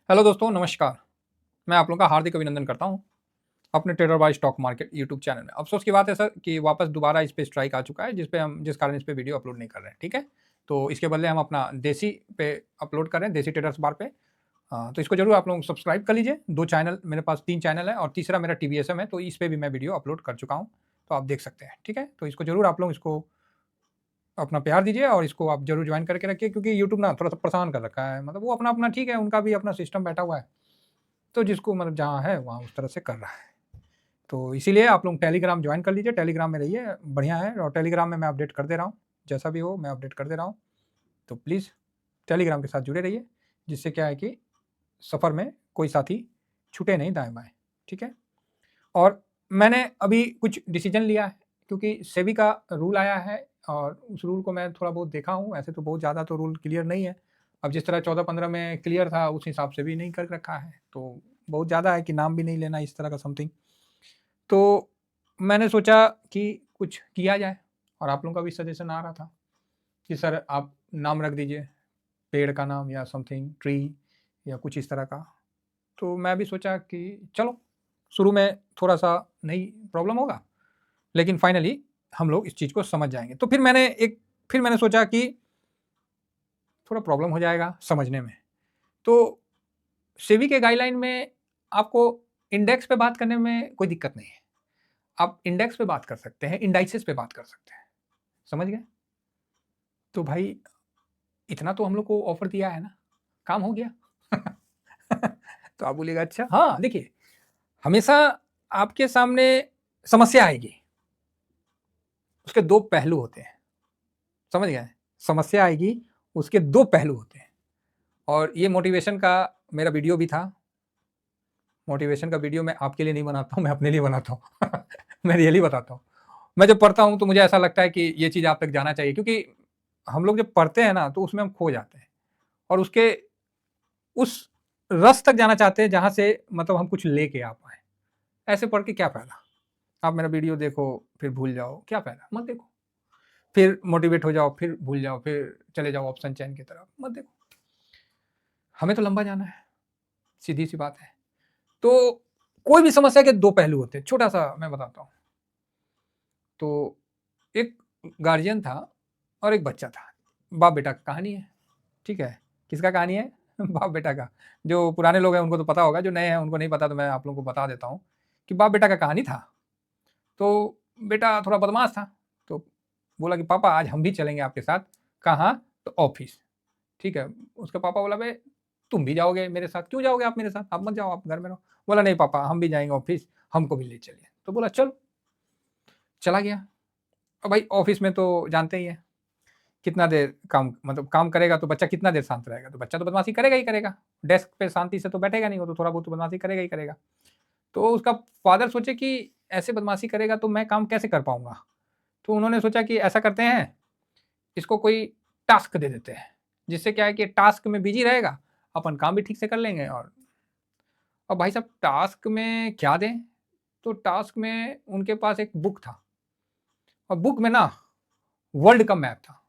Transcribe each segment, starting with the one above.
Hello दोस्तों, नमस्कार। मैं आप लोगों का हार्दिक अभिनंदन करता हूँ अपने trader by stock market YouTube channel में। अफ़सोस की बात है सर कि वापस दोबारा इस पे स्ट्राइक आ चुका है, जिस कारण इस पे वीडियो अपलोड नहीं कर रहे हैं, ठीक है? तो इसके बदले हम अपना देसी पे अपलोड कर रहे हैं, देसी ट्रेडर्स बार पे। तो इसको ज़रूर आप लोग सब्सक्राइब कर लीजिए। 2 चैनल मेरे पास 3 चैनल है और तीसरा मेरा टीवीएसएम है, तो इस पे भी मैं वीडियो अपलोड कर चुका हूँ, तो आप देख सकते हैं, ठीक है? तो इसको ज़रूर आप लोग इसको अपना प्यार दीजिए और इसको आप ज़रूर जॉइन करके रखिए, क्योंकि यूट्यूब ना थोड़ा-सा परेशान कर रखा है। मतलब वो अपना-अपना ठीक है, उनका भी अपना सिस्टम बैठा हुआ है। तो जिसको मतलब जहाँ है वहाँ उस तरह से कर रहा है। तो इसीलिए आप लोग टेलीग्राम जॉइन कर लीजिए, टेलीग्राम में रहिए, बढ़िया है और टेलीग्राम में मैं अपडेट कर दे रहा हूँ, जैसा भी हो मैं अपडेट कर दे रहा हूँ। तो प्लीज़ टेलीग्राम के साथ जुड़े रहिए, जिससे क्या है कि सफ़र में कोई साथी छूटे नहीं दाएँ-बाएँ, ठीक है? और मैंने अभी कुछ डिसीज़न लिया है, क्योंकि सेबी का रूल आया है और उस रूल को मैं थोड़ा बहुत देखा हूँ, ऐसे तो बहुत ज़्यादा तो रूल क्लियर नहीं है। अब जिस तरह 14-15 में क्लियर था, उस हिसाब से भी नहीं कर रखा है, तो बहुत ज़्यादा है कि नाम भी नहीं लेना, इस तरह का समथिंग। तो मैंने सोचा कि कुछ किया जाए और आप लोगों का भी सजेशन आ रहा था कि सर आप नाम रख दीजिए, पेड़ का नाम या समथिंग ट्री या कुछ इस तरह का। तो मैं भी सोचा कि चलो, शुरू में थोड़ा-सा नहीं प्रॉब्लम होगा, लेकिन फाइनली हम लोग इस चीज़ को समझ जाएँगे। तो फिर मैंने सोचा कि थोड़ा प्रॉब्लम हो जाएगा समझने में। तो सेबी के गाइडलाइन में आपको इंडेक्स पे बात करने में कोई दिक्कत नहीं है। आप इंडेक्स पे बात कर सकते हैं, इंडाइसेस पे बात कर सकते हैं। समझ गए? तो भाई इतना तो हम लोग को ऑफर दिया है ना, काम हो गया। तो आप बोलिएगा अच्छा, हाँ, देखिए हमेशा आपके सामने समस्या आएगी, उसके 2 पहलू होते हैं। समझ गए? समस्या आएगी, उसके 2 पहलू होते हैं और ये मोटिवेशन का मेरा वीडियो भी था। मोटिवेशन का वीडियो मैं आपके लिए नहीं बनाता हूँ, मैं अपने लिए बनाता हूँ। मैं रियली बताता हूँ। मैं जब पढ़ता हूँ तो मुझे ऐसा लगता है कि ये चीज़ आप तक जाना चाहिए, क्योंकि हम लोग जब पढ़ते हैं ना तो उसमें हम खो जाते हैं और उसके उस रस तक जाना चाहते हैं जहाँ से मतलब हम कुछ लेके आ पाएँ। ऐसे पढ़ के क्या फ़ायदा? आप मेरा वीडियो देखो, फिर भूल जाओ, क्या फ़ायदा? मत देखो। फिर मोटिवेट हो जाओ, फिर भूल जाओ, फिर चले जाओ ऑप्शन चेन की तरफ, मत देखो। हमें तो लंबा जाना है, सीधी-सी बात है। तो कोई भी समस्या के 2 पहलू होते हैं, छोटा-सा मैं बताता हूँ। तो एक गार्जियन था और एक बच्चा था। बाप-बेटा की कहानी है, ठीक है? किसका कहानी है? बाप-बेटा का। जो पुराने लोग हैं उनको तो पता होगा, जो नए हैं उनको नहीं पता, तो मैं आप लोगों को बता देता हूँ कि बाप-बेटा का कहानी था। तो बेटा थोड़ा बदमाश था, तो बोला कि पापा आज हम भी चलेंगे आपके साथ। कहाँ? तो ऑफ़िस, ठीक है? उसके पापा बोला, बे तुम भी जाओगे मेरे साथ? क्यों जाओगे आप मेरे साथ? आप मत जाओ, आप घर में रहो। बोला नहीं पापा हम भी जाएँगे ऑफ़िस, हमको भी ले चलिए। तो बोला चलो, चला गया। अब भाई ऑफ़िस में तो जानते ही हैं, कितना देर काम मतलब काम करेगा तो बच्चा कितना देर शांत रहेगा? तो बच्चा तो बदमाशी करेगा ही करेगा। डेस्क पे शांति से तो बैठेगा नहीं, वो तो थोड़ा बहुत तो बदमाशी करेगा ही करेगा। तो उसका फादर सोचे कि ऐसे बदमाशी करेगा तो मैं काम कैसे कर पाऊँगा? तो उन्होंने सोचा कि ऐसा करते हैं, इसको कोई टास्क दे देते हैं, जिससे क्या है कि टास्क में बिज़ी रहेगा, अपन काम भी ठीक से कर लेंगे। और अब भाई साहब टास्क में क्या दें? तो टास्क में उनके पास एक बुक था और बुक में ना वर्ल्ड का मैप था,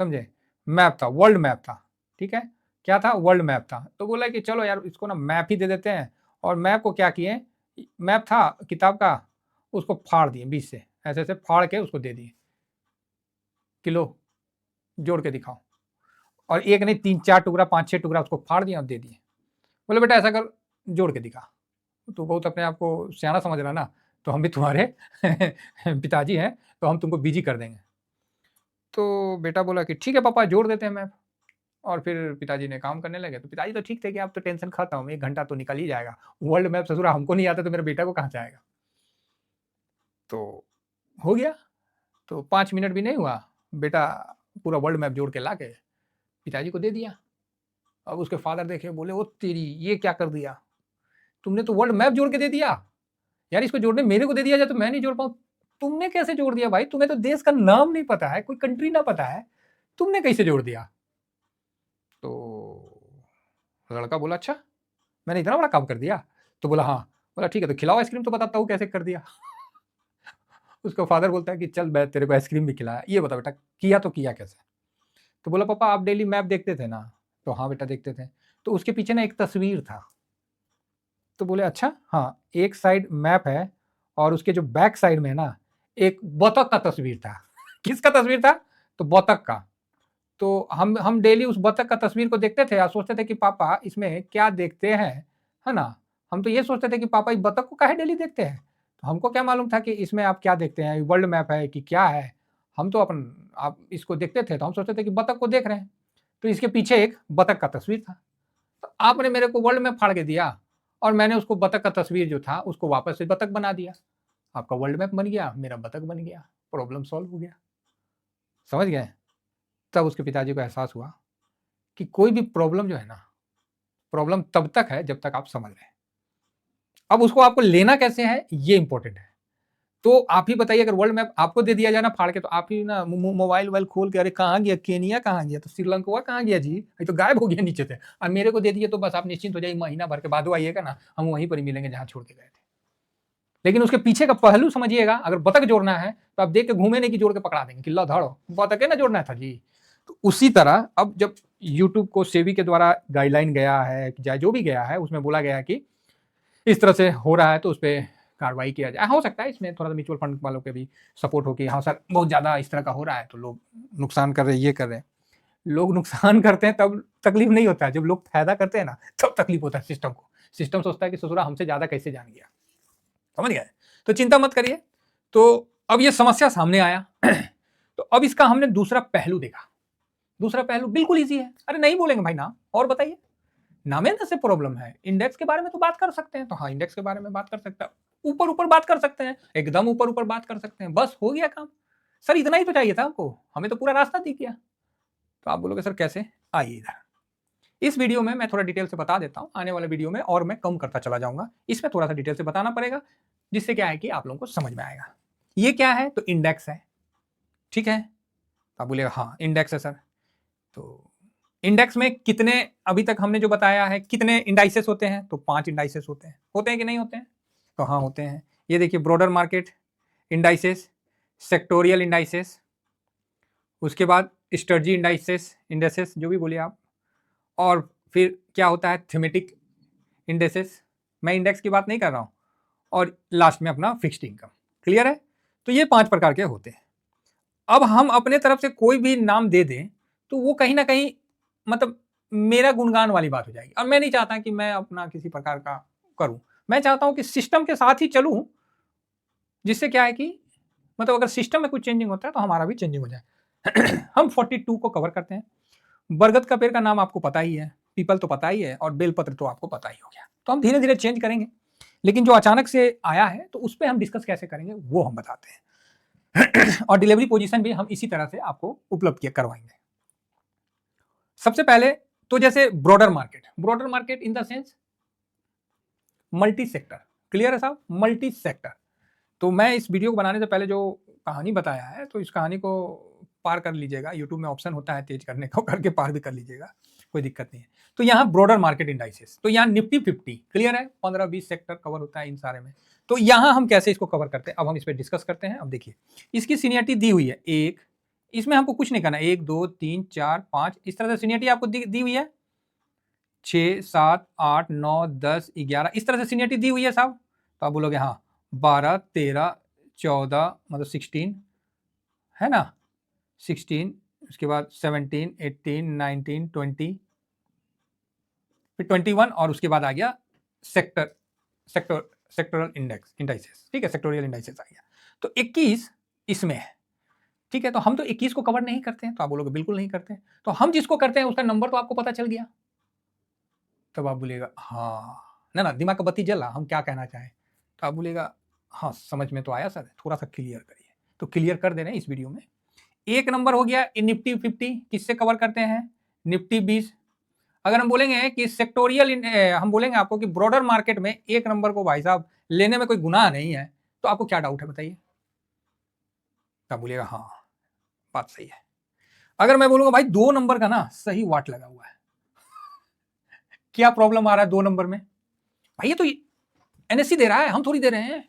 समझे? मैप था, वर्ल्ड मैप था, ठीक है? क्या था? वर्ल्ड मैप था। तो बोला कि चलो यार इसको ना मैप ही दे देते हैं और मैप को क्या किए, मैप था किताब का, उसको फाड़ दिए बीच से, ऐसे-ऐसे फाड़ के उसको दे दिए कि लो जोड़ के दिखाओ। और एक नहीं 3-4 टुकड़ा, 5-6 टुकड़ा उसको फाड़ दिया और दे दिए। बोले बेटा ऐसा कर, जोड़ के दिखा। तू बहुत अपने आप को सयाना समझ रहा है ना, तो हम भी तुम्हारे पिताजी हैं, तो हम तुमको बिज़ी कर देंगे। तो बेटा बोला कि ठीक है पापा जोड़ देते हैं मैप। और फिर पिताजी ने काम करने लगे। तो पिताजी तो ठीक थे कि अब तो टेंशन खत्म, 1 घंटा तो निकल ही जाएगा। वर्ल्ड मैप ससुरा हमको नहीं आता तो मेरे बेटा को कहाँ से आएगा? तो हो गया। तो 5 मिनट भी नहीं हुआ, बेटा पूरा वर्ल्ड मैप जोड़ के लाके पिताजी को दे दिया। अब उसके फादर देखे, बोले ओ तेरी! ये क्या कर दिया? तुमने तो वर्ल्ड मैप जोड़ के दे दिया। यार इसको जोड़ने मेरे को दे दिया जाए तो मैं नहीं जोड़ पाऊँ। तुमने कैसे जोड़ दिया भाई? तुम्हें तो देश का नाम नहीं पता है, कोई कंट्री ना पता है। तुमने कैसे जोड़ दिया? तो लड़का बोला अच्छा, मैंने इतना बड़ा काम कर दिया? तो बोला हाँ। बोला ठीक है तो खिलाओ आइसक्रीम तो बताता हूँ कैसे कर दिया। उसका फादर बोलता है कि चल मैं तेरे को आइसक्रीम भी खिलाया। ये बता बेटा किया तो किया कैसे? तो बोला पापा आप डेली मैप देखते थे ना, तो हाँ बेटा देखते थे। तो उसके पीछे ना एक तस्वीर था, तो बोले अच्छा हाँ, एक साइड मैप है और उसके जो बैक साइड में ना एक बतख का तस्वीर था। किसका तस्वीर था? तो बतख का। तो हम डेली उस बतख का तस्वीर को देखते थे और सोचते थे कि पापा इसमें क्या देखते हैं, है ना? हम तो ये सोचते थे कि पापा इस बतख को काहे डेली देखते हैं? तो हमको क्या मालूम था कि इसमें आप क्या देखते हैं, वर्ल्ड मैप है कि क्या है? हम तो आप इसको देखते थे तो हम सोचते थे कि बतख को देख रहे हैं। तो इसके पीछे एक बतख का तस्वीर था। तो आपने मेरे को वर्ल्ड मैप फाड़ के दिया और मैंने उसको बतख का तस्वीर जो था उसको वापस से बतख बना दिया। आपका वर्ल्ड मैप बन गया, मेरा बतख बन गया, प्रॉब्लम सॉल्व हो गया। समझ गए? तब उसके पिताजी को एहसास हुआ कि कोई भी प्रॉब्लम जो है ना, प्रॉब्लम तब तक है जब तक आप समझ रहे हैं। अब उसको आपको लेना कैसे है ये इंपॉर्टेंट है। तो आप ही बताइए, अगर वर्ल्ड मैप आपको दे दिया जाए ना फाड़ के, तो आप ही ना मोबाइल वोबाइल खोल के, अरे कहाँ गया केनिया, कहाँ गया, तो श्रीलंका कहाँ गया जी, ये तो गायब हो गया नीचे से। और मेरे को दे दिए तो बस आप निश्चिंत हो जाइए, महीना भर के बाद आइएगा ना, हम वहीं पर ही मिलेंगे जहां छोड़ के गए थे। लेकिन उसके पीछे का पहलू समझिएगा, अगर बतख जोड़ना है तो आप देख के घूमे नहीं कि जोड़ के पकड़ा देंगे, किल्ला धड़ो बतख ना जोड़ना था जी। तो उसी तरह अब जब यूट्यूब को सेबी के द्वारा गाइडलाइन गया है, चाहे जो भी गया है, उसमें बोला गया है कि इस तरह से हो रहा है तो उस पर कार्रवाई किया जाए। हो सकता है इसमें थोड़ा सा म्यूचुअल फंड वालों के भी सपोर्ट हो कि हाँ सर बहुत ज़्यादा इस तरह का हो रहा है तो लोग नुकसान कर रहे हैं, ये कर रहे हैं। लोग नुकसान करते हैं तब तकलीफ नहीं होता है, जब लोग फायदा करते हैं ना तब तकलीफ होता है सिस्टम को। सिस्टम सोचता है कि ससुरा हमसे ज़्यादा कैसे जान गया। समझ गए? तो चिंता मत करिए। तो अब ये समस्या सामने आया तो अब इसका हमने दूसरा पहलू देखा। दूसरा पहलू बिल्कुल ईजी है। अरे नहीं बोलेंगे भाई ना, और बताइए ना में से प्रॉब्लम है, इंडेक्स के बारे में तो बात कर सकते हैं, तो हाँ इंडेक्स के बारे में बात कर सकते हैं, ऊपर ऊपर बात कर सकते हैं, एकदम ऊपर ऊपर बात कर सकते हैं, बस हो गया काम। सर इतना ही तो चाहिए था आपको, हमें तो पूरा रास्ता दिख गया। तो आप बोलोगे सर कैसे? आइए इधर। इस वीडियो में मैं थोड़ा डिटेल से बता देता हूं, आने वाले वीडियो में और मैं कम करता चला जाऊंगा, इसमें थोड़ा सा डिटेल से बताना पड़ेगा, जिससे क्या है कि आप लोगों को समझ में आएगा। ये क्या है? तो इंडेक्स है, ठीक है। तो आप बोलेगा हाँ इंडेक्स है सर। तो इंडेक्स में कितने, अभी तक हमने जो बताया है, कितने इंडाइसेस होते हैं? तो 5 इंडाइसेस होते हैं कि नहीं होते हैं? तो हाँ होते हैं। ये देखिए, broader market indices, sectoral indices, उसके बाद स्ट्रेटजी इंडेसेस जो भी बोलिए आप, और फिर क्या होता है थीमेटिक इंडेसेस, मैं इंडेक्स की बात नहीं कर रहा हूँ, और लास्ट में अपना फिक्स्ड इनकम। क्लियर है? तो ये 5 प्रकार के होते हैं। अब हम अपने तरफ से कोई भी नाम दे दें तो वो कहीं ना कहीं मतलब मेरा गुणगान वाली बात हो जाएगी, और मैं नहीं चाहता कि मैं अपना किसी प्रकार का करूं। मैं चाहता हूं कि सिस्टम के साथ ही चलूं, जिससे क्या है कि मतलब अगर सिस्टम में कुछ चेंजिंग होता है तो हमारा भी चेंजिंग हो जाए। हम 42 को कवर करते हैं। बरगद का पेड़ का नाम आपको पता ही है, पीपल तो पता ही है, और बेलपत्र तो आपको पता ही हो गया। तो हम धीरे धीरे चेंज करेंगे, लेकिन जो अचानक से आया है तो उस पर हम डिस्कस कैसे करेंगे वो हम बताते हैं। और डिलीवरी पोजीशन भी हम इसी तरह से आपको उपलब्ध करवाएंगे। सबसे पहले तो जैसे broader market in the sense multi sector. Clear है साहब? Multi sector. तो मैं इस वीडियो को बनाने से पहले जो कहानी बताया है, तो इस कहानी को पार कर लीजिएगा, यूट्यूब में ऑप्शन होता है तेज करने का, करके पार भी कर लीजिएगा, कोई दिक्कत नहीं है। तो यहाँ ब्रॉडर मार्केट इंडाइसेस, तो यहाँ निफ्टी 50, क्लियर है, 15-20 सेक्टर कवर होता है इन सारे में। तो यहाँ हम कैसे इसको कवर करते हैं, अब हम इस पर डिस्कस करते हैं। अब देखिए, इसकी सीनियरिटी दी हुई है एक, इसमें हमको कुछ नहीं करना, 1 2 3 4 5 इस तरह से सीनियरिटी आपको दी हुई है, 6 7 8 9 10 11 इस तरह से सीनियरिटी दी हुई है साहब। तो आप बोलोगे हाँ 12 13 14 मतलब 16 है ना, 16, उसके बाद 17 18 19 20, फिर 21, और उसके बाद आ गया सेक्टोरल इंडाइसेस, ठीक है, सेक्टोरियल इंडाइसेस आ गया। तो 21 इसमें है, ठीक है। तो हम तो 21 को कवर नहीं करते हैं, तो आप बोलोगे बिल्कुल नहीं करते हैं। तो हम जिसको करते हैं उसका नंबर तो आपको पता चल गया। तब आप बोलिएगा हाँ ना ना, दिमाग का बत्ती जला, हम क्या कहना चाहें। तो आप बोलिएगा हाँ समझ में तो आया सर, थोड़ा सा क्लियर करिए। तो क्लियर कर दे रहे हैं इस वीडियो में। एक नंबर हो गया निफ्टी 50, किससे कवर करते हैं? निफ्टी 20। अगर हम बोलेंगे कि सेक्टोरियल, हम बोलेंगे आपको कि ब्रॉडर मार्केट में एक नंबर को भाई साहब लेने में कोई गुनाह नहीं है, तो आपको क्या डाउट है बताइए? तो बोलिएगा हाँ बात सही है। अगर मैं बोलूंगा भाई 2 नंबर का ना सही वाट लगा हुआ है, क्या प्रॉब्लम आ रहा है 2 नंबर में? भाई ये तो एनएससी दे रहा है, हम थोड़ी दे रहे हैं।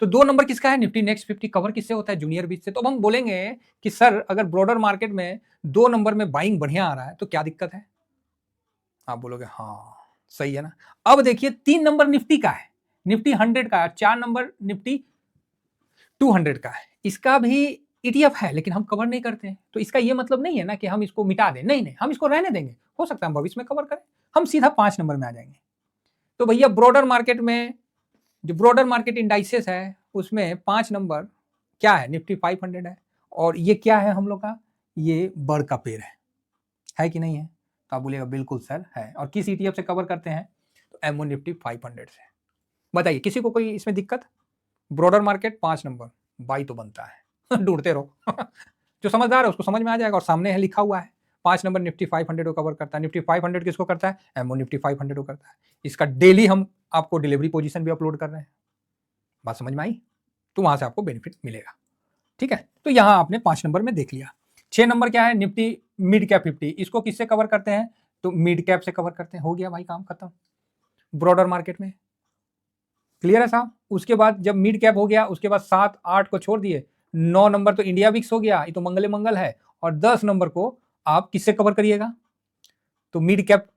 तो 2 नंबर किसका है? निफ्टी नेक्स्ट 50 कवर किससे होता है? जूनियर बीच से। तो अब हम बोलेंगे कि सर अगर ब्रॉडर मार्केट में 2 नंबर में बाइंग बढ़िया आ रहा है तो क्या दिक्कत है? आप बोलोगे हाँ सही है ना। अब देखिए 3 नंबर निफ्टी का है, निफ्टी 100 का है, 4 नंबर निफ्टी 200 का है। इसका भी ईटीएफ है लेकिन हम कवर नहीं करते हैं, तो इसका ये मतलब नहीं है ना कि हम इसको मिटा दें, नहीं नहीं, हम इसको रहने देंगे, हो सकता है हम भविष्य में कवर करें, हम सीधा 5 नंबर में आ जाएंगे। तो भैया ब्रॉडर मार्केट में जो ब्रॉडर मार्केट इंडाइसेस है उसमें 5 नंबर क्या है, निफ्टी 500 है, और ये क्या है हम लोग का, ये बड़ का पेड़ है कि नहीं है? तो आप बोलिएगा बिल्कुल सर है। और किस ईटीएफ से कवर करते हैं? तो एमओ निफ्टी 500 से। बताइए किसी को कोई इसमें दिक्कत? ब्रॉडर मार्केट 5 नंबर, बाई तो बनता है ढूंढते रहो जो समझदार है उसको समझ में आ जाएगा, और सामने है लिखा हुआ है 5 नंबर निफ्टी 500 को कवर करता है। निफ्टी 500 किसको करता है? एमओ निफ्टी 500 को करता है। इसका डेली हम आपको डिलीवरी पोजीशन भी अपलोड कर रहे हैं। बात समझ में आई? तो वहां से आपको बेनिफिट मिलेगा। ठीक है, तो यहां आपने 5 नंबर में देख लिया। 6 नंबर क्या है? Nifty mid cap 50। इसको किससे कवर करते हैं? तो मिड कैप से कवर करते हैं। हो गया भाई, काम खत्म ब्रॉडर मार्केट में। क्लियर है साहब? उसके बाद जब मिड कैप हो गया, उसके बाद 7 8 को छोड़ दिए, 9 नंबर तो इंडिया विक्स हो गया, ये तो मंगले मंगल है, और 10 नंबर को आप किससे कवर करिएगा? तो मिड कैप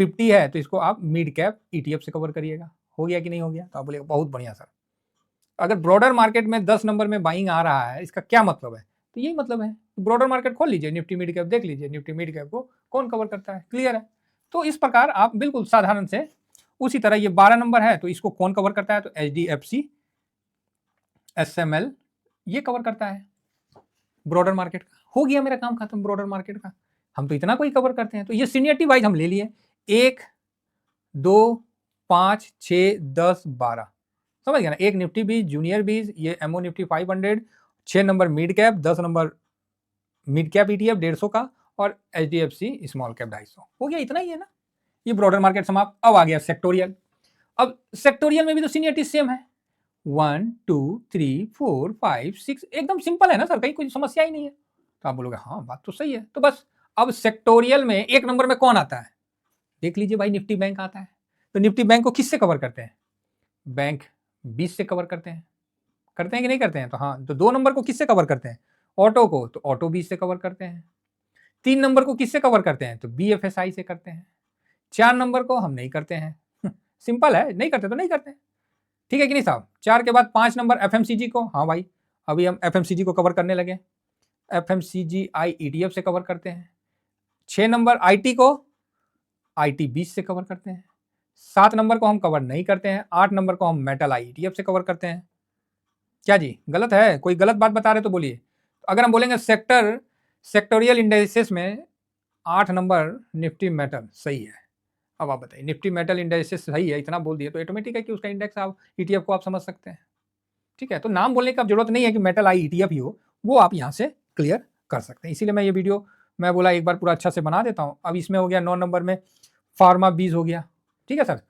50 है तो इसको आप मिड कैप ईटीएफ से कवर करिएगा। हो गया कि नहीं हो गया? तो आप बोलिएगा बहुत बढ़िया सर। अगर ब्रॉडर मार्केट में 10 नंबर में बाइंग आ रहा है, इसका क्या मतलब है? तो यही मतलब है, ब्रॉडर मार्केट खोल लीजिए, निफ्टी मिड कैप देख लीजिए, निफ्टी मिड कैप को कौन कवर करता है। क्लियर है? तो इस प्रकार आप बिल्कुल साधारण से, उसी तरह ये 12 नंबर है तो इसको कौन कवर करता है? तो HDFC SML ये कवर करता है ब्रॉडर मार्केट का। हो गया मेरा काम खत्म ब्रॉडर मार्केट का। हम तो इतना कोई कवर करते हैं। तो ये सीनियरिटी वाइज हम ले लिए, 1 2 5 6 10 12, समझ गया ना? एक निफ्टी 20, जूनियर 20, ये MO Nifty 500, 6 number mid cap, 10 number mid cap ETF 150 का, और HDFC स्मॉल कैप 250। हो गया, इतना ही है ना। ये ब्रॉडर मार्केट समाप्त। अब आ गया सेक्टोरियल। अब सेक्टोरियल में भी तो सीनियरिटी सेम है, 1 2 3 4 5 6, एकदम सिंपल है ना सर, कहीं कोई समस्या ही नहीं है। तो आप बोलोगे हाँ बात तो सही है। तो बस अब सेक्टोरियल में 1 नंबर में कौन आता है? देख लीजिए भाई, निफ्टी बैंक आता है। तो निफ्टी बैंक को किससे कवर करते हैं? बैंक 20 से कवर करते हैं। करते हैं कि नहीं करते हैं? तो हाँ। तो 2 नंबर को किससे कवर करते हैं? ऑटो को, तो ऑटो 20 से कवर करते हैं। 3 नंबर को किससे कवर करते हैं? तो BFSI से करते हैं। 4 नंबर को हम नहीं करते हैं सिंपल है, नहीं करते तो नहीं करते हैं। ठीक है कि नहीं साहब? 4 के बाद 5 नंबर FMCG को, हाँ भाई अभी हम FMCG को कवर करने लगे, FMCGI ETF से कवर करते हैं। 6 नंबर IT को IT 20 से कवर करते हैं। 7 नंबर को हम कवर नहीं करते हैं। 8 नंबर को हम मेटल आई ETF से कवर करते हैं। क्या जी गलत है? कोई गलत बात बता रहे तो बोलिए। अगर हम बोलेंगे सेक्टोरियल इंडाइसेस में 8 नंबर निफ्टी मेटल सही है। अब आप बताइए, निफ्टी मेटल इंडाइसेस सही है, इतना बोल दिए तो ऑटोमेटिक है कि उसका इंडेक्स आप ईटीएफ को आप समझ सकते हैं। ठीक है, तो नाम बोलने की अब जरूरत नहीं है कि मेटल आई ईटीएफ ही हो, वो आप यहाँ से क्लियर कर सकते हैं। इसीलिए मैं ये वीडियो मैं बोला एक बार पूरा अच्छा से बना देता हूँ। अब इसमें हो गया 9 नंबर में फार्मा 20 हो गया। ठीक है सर,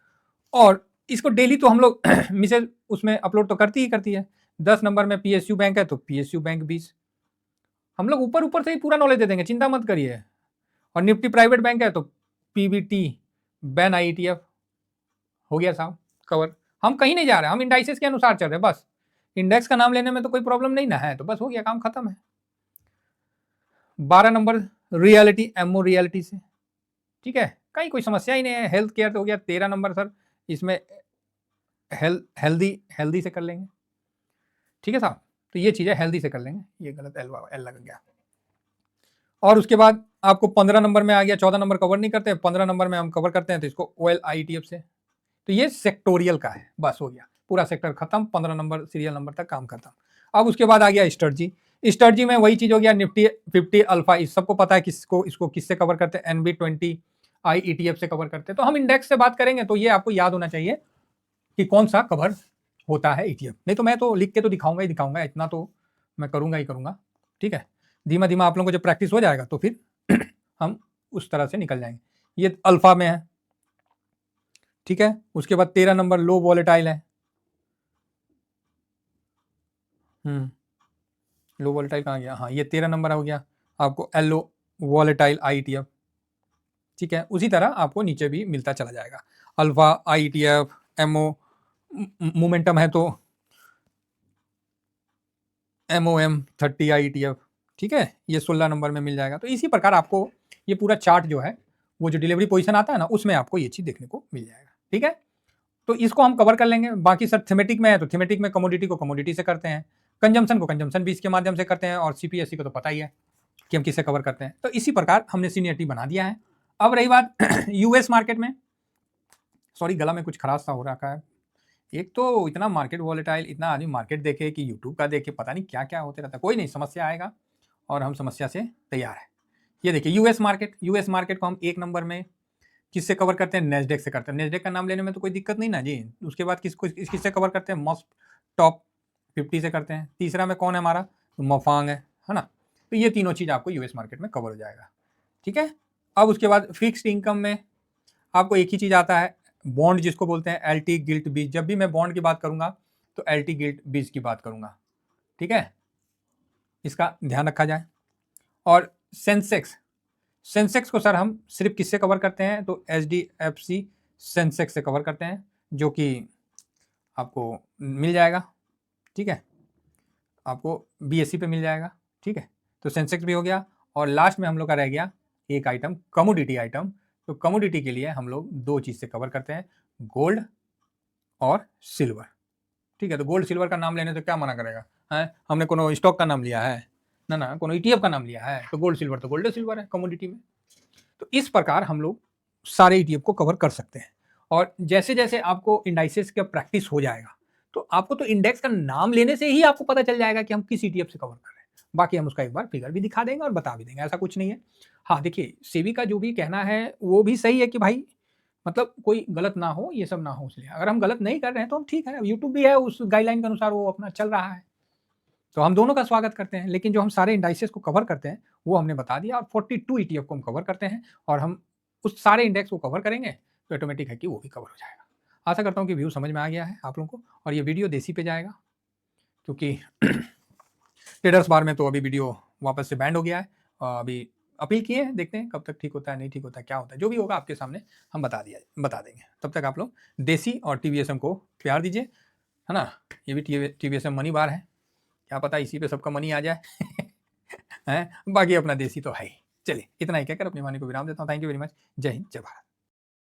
और इसको डेली तो हम लोग मिसेज उसमें अपलोड तो करती है। 10 नंबर में PSU बैंक है तो PSU बैंक 20, हम लोग ऊपर ऊपर से ही पूरा नॉलेज दे देंगे, चिंता मत करिए। और निफ्टी प्राइवेट बैंक है तो PBT बैन IETF। हो गया साहब कवर। हम कहीं नहीं जा रहे, हम इंडाइसेस के अनुसार चल रहे हैं बस। इंडेक्स का नाम लेने में तो कोई प्रॉब्लम नहीं ना है, तो बस हो गया, काम खत्म है। 12 नंबर रियलिटी, एमओ रियलिटी से। ठीक है, कहीं कोई समस्या ही नहीं है। हेल्थ केयर तो हो गया 13 नंबर सर, इसमें हेल्दी से कर लेंगे। ठीक है साहब, तो ये चीज़ है, हेल्दी से कर लेंगे। ये गलत एल लग गया। और उसके बाद आपको 15 नंबर में आ गया, 14 नंबर कवर नहीं करते, 15 नंबर में हम कवर करते हैं तो इसको OLITF से। तो ये सेक्टोरियल का है, बस हो गया, पूरा सेक्टर खत्म, 15 नंबर सीरियल नंबर तक काम खत्म। अब उसके बाद आ गया स्ट्रेटजी में वही चीज हो गया, निफ्टी 50 अल्फा, इस सबको पता है किसको, इसको किससे कवर करते हैं? NB20 IETF से कवर करते हैं। तो हम इंडेक्स से बात करेंगे तो ये आपको याद होना चाहिए कि कौन सा कवर होता है ETF। नहीं तो मैं तो लिख के तो दिखाऊंगा ही दिखाऊंगा, इतना तो मैं करूंगा ही करूंगा। ठीक है, धीमा धीमा आप लोगों को जब प्रैक्टिस हो जाएगा तो फिर हम उस तरह से निकल जाएंगे। ये अल्फा में है। ठीक है, उसके बाद 13 नंबर लो वॉलेटाइल है। लो वॉलेटाइल कहाँ गया? हाँ, ये 13 नंबर हो गया आपको लो वॉलेटाइल IETF। ठीक है, उसी तरह आपको नीचे भी मिलता चला जाएगा। अल्फा IETF, एमओ मोमेंटम है तो MOM30 IETF। ठीक है, ये 16 नंबर में मिल जाएगा। तो इसी प्रकार आपको ये पूरा चार्ट जो है वो जो डिलीवरी पोजीशन आता है ना, उसमें आपको ये चीज़ देखने को मिल जाएगा। ठीक है, तो इसको हम कवर कर लेंगे। बाकी सर थीमेटिक में है तो थीमेटिक में कमोडिटी को कमोडिटी से करते हैं, कंजम्पशन को कंजम्पशन भी इसके माध्यम से करते हैं, और सीपीएससी को तो पता ही है कि हम किससे कवर करते हैं। तो इसी प्रकार हमने सीनियरिटी बना दिया है। अब रही बात यूएस मार्केट में, सॉरी गला में कुछ खराश सा हो रखा है। एक तो इतना मार्केट वॉलेटाइल, इतना आदमी मार्केट देखे कि यूट्यूब का देखे, पता नहीं क्या क्या होते रहता है। कोई नहीं, समस्या आएगा और हम समस्या से तैयार है। ये देखिए यूएस मार्केट को हम एक नंबर में किससे कवर करते हैं, नेस्डेक से करते हैं। नेस्डेक का नाम लेने में तो कोई दिक्कत नहीं ना जी। उसके बाद किससे कवर करते हैं, मोस्ट टॉप 50 से करते हैं। तीसरा में कौन है हमारा, तो मफांग है ना। तो ये तीनों चीज़ आपको यूएस मार्केट में कवर हो जाएगा। ठीक है, अब उसके बाद फिक्स्ड इनकम में आपको एक ही चीज़ आता है, बॉन्ड जिसको बोलते हैं एलटी गिल्ट बीज। जब भी मैं बॉन्ड की बात करूंगा तो एलटी गिल्ट बीज की बात करूंगा। ठीक है, इसका ध्यान रखा जाए। और सेंसेक्स को सर हम सिर्फ किससे कवर करते हैं, तो HDFC सेंसेक्स से कवर करते हैं, जो कि आपको मिल जाएगा। ठीक है, आपको BSE पे मिल जाएगा। ठीक है, तो सेंसेक्स भी हो गया। और लास्ट में हम लोग का रह गया एक आइटम, कमोडिटी आइटम। तो कमोडिटी के लिए हम लोग दो चीज़ से कवर करते हैं, गोल्ड और सिल्वर। ठीक है, तो गोल्ड सिल्वर का नाम लेने से क्या मना करेगा है, हमने कोनो स्टॉक का नाम लिया है ना, कोनो ETF का नाम लिया है, तो गोल्ड सिल्वर तो गोल्ड सिल्वर है कमोडिटी में। तो इस प्रकार हम लोग सारे ETF को कवर कर सकते हैं। और जैसे जैसे आपको इंडाइसेस का प्रैक्टिस हो जाएगा, तो आपको तो इंडेक्स का नाम लेने से ही आपको पता चल जाएगा कि हम किस ETF से कवर कर रहे हैं। बाकी हम उसका एक बार फिगर भी दिखा देंगे और बता भी देंगे, ऐसा कुछ नहीं है। हाँ देखिए, सेबी का जो भी कहना है वो भी सही है कि भाई मतलब कोई गलत ना हो, ये सब ना हो। इसलिए अगर हम गलत नहीं कर रहे हैं तो हम ठीक है, यूट्यूब भी है उस गाइडलाइन के अनुसार वो अपना चल रहा है, तो हम दोनों का स्वागत करते हैं। लेकिन जो हम सारे इंडाइसेस को कवर करते हैं वो हमने बता दिया, और 42 ETF को हम कवर करते हैं, और हम उस सारे इंडेक्स को कवर करेंगे तो ऑटोमेटिक है कि वो भी कवर हो जाएगा। आशा करता हूँ कि व्यू समझ में आ गया है आप लोगों को, और ये वीडियो देसी पे जाएगा, क्योंकि ट्रेडर्स बार में तो अभी वीडियो वापस से बैंड हो गया है। अभी अपील किए हैं, देखते हैं कब तक ठीक होता है, नहीं ठीक होता है, क्या होता है, जो भी होगा आपके सामने हम बता देंगे। तब तक आप लोग देसी और TVSM को प्यार दीजिए, है ना। ये भी TVSM मनी बार है, क्या पता इसी पे सबका मनी आ जाए हैं। बाकी अपना देसी तो है ही। चलिए इतना ही कहकर अपनी वाणी को विराम देता हूँ। Thank you very much. जय हिंद, जय भारत।